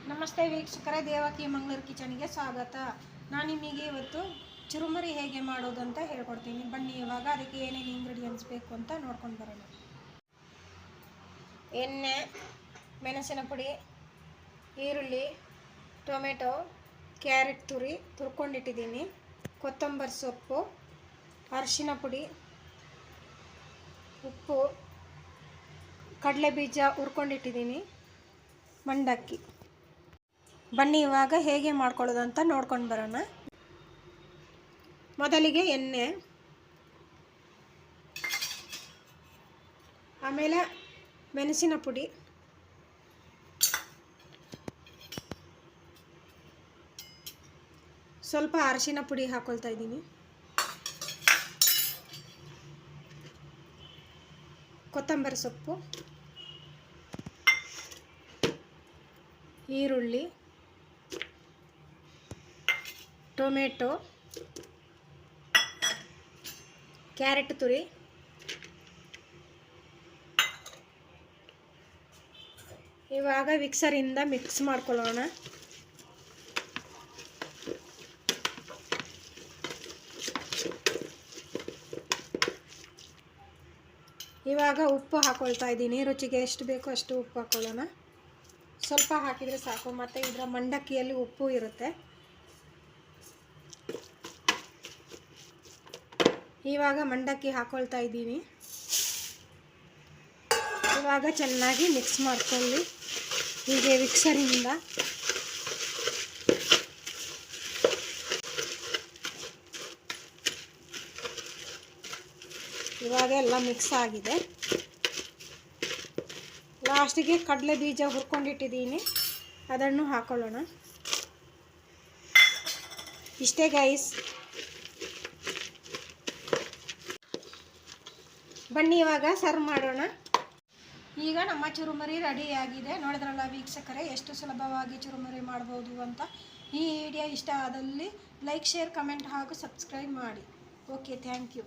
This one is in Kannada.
ನಮಸ್ತೆ ವೀಕ್ಷಕರೇ, ದೇವಕಿ ಮಂಗಳೂರು ಕಿಚನ್ಗೆ ಸ್ವಾಗತ. ನಾನು ನಿಮಗೆ ಇವತ್ತು ಚುರುಮುರಿ ಹೇಗೆ ಮಾಡೋದು ಅಂತ ಹೇಳ್ಕೊಡ್ತೀನಿ. ಬನ್ನಿ ಇವಾಗ ಅದಕ್ಕೆ ಏನೇನು ಇಂಗ್ರೀಡಿಯೆಂಟ್ಸ್ ಬೇಕು ಅಂತ ನೋಡ್ಕೊಂಡು ಬರೋಣ. ಎಣ್ಣೆ, ಮೆಣಸಿನ ಪುಡಿ, ಈರುಳ್ಳಿ, ಟೊಮೆಟೊ, ಕ್ಯಾರೆಟ್ ತುರ್ಕೊಂಡಿಟ್ಟಿದ್ದೀನಿ, ಕೊತ್ತಂಬರಿ ಸೊಪ್ಪು, ಅರಿಶಿನ ಪುಡಿ, ಉಪ್ಪು, ಕಡಲೆ ಬೀಜ ಹುರ್ಕೊಂಡಿಟ್ಟಿದ್ದೀನಿ, ಮಂಡಕ್ಕಿ. ಬನ್ನಿ ಇವಾಗ ಹೇಗೆ ಮಾಡ್ಕೊಳ್ಳೋದು ಅಂತ ನೋಡ್ಕೊಂಡು ಬರೋಣ. ಮೊದಲಿಗೆ ಎಣ್ಣೆ, ಆಮೇಲೆ ಮೆಣಸಿನ ಪುಡಿ, ಸ್ವಲ್ಪ ಅರಿಶಿನ ಪುಡಿ ಹಾಕೊಳ್ತಾ ಇದ್ದೀನಿ, ಕೊತ್ತಂಬರಿ ಸೊಪ್ಪು, ಈರುಳ್ಳಿ, ಟೊಮೆಟೊ, ಕ್ಯಾರೆಟ್ ತುರಿ, ಇವಾಗ ಮಿಕ್ಸರಿಂದ ಮಿಕ್ಸ್ ಮಾಡ್ಕೊಳ್ಳೋಣ. ಇವಾಗ ಉಪ್ಪು ಹಾಕೊಳ್ತಾ ಇದ್ದೀನಿ. ರುಚಿಗೆ ಎಷ್ಟು ಬೇಕೋ ಅಷ್ಟು ಉಪ್ಪು ಹಾಕೊಳ್ಳೋಣ. ಸ್ವಲ್ಪ ಹಾಕಿದರೆ ಸಾಕು, ಮತ್ತು ಇದರ ಮಂಡಕ್ಕಿಯಲ್ಲಿ ಉಪ್ಪು ಇರುತ್ತೆ. ಇವಾಗ ಮಂಡಕ್ಕಿ ಹಾಕೊಳ್ತಾ ಇದ್ದೀನಿ. ಇವಾಗ ಚೆನ್ನಾಗಿ ಮಿಕ್ಸ್ ಮಾಡ್ಕೊಳ್ಳಿ ಹೀಗೆ ಮಿಕ್ಸರಿಂದ. ಇವಾಗ ಎಲ್ಲ ಮಿಕ್ಸ್ ಆಗಿದೆ. ಲಾಸ್ಟಿಗೆ ಕಡಲೆ ಬೀಜ ಹುರ್ಕೊಂಡಿಟ್ಟಿದ್ದೀನಿ, ಅದನ್ನು ಹಾಕೊಳ್ಳೋಣ. ಇಷ್ಟೇ ಗೈಸ್. ಬನ್ನಿ ಇವಾಗ ಸರ್ವ್ ಮಾಡೋಣ. ಈಗ ನಮ್ಮ ಚುರುಮುರಿ ರೆಡಿಯಾಗಿದೆ. ನೋಡಿದ್ರಲ್ಲ ವೀಕ್ಷಕರೇ, ಎಷ್ಟು ಸುಲಭವಾಗಿ ಚುರುಮುರಿ ಮಾಡ್ಬೋದು ಅಂತ. ಈ ವಿಡಿಯೋ ಇಷ್ಟ ಆದಲ್ಲಿ ಲೈಕ್, ಶೇರ್, ಕಮೆಂಟ್ ಹಾಗೂ ಸಬ್ಸ್ಕ್ರೈಬ್ ಮಾಡಿ. Okay, thank you.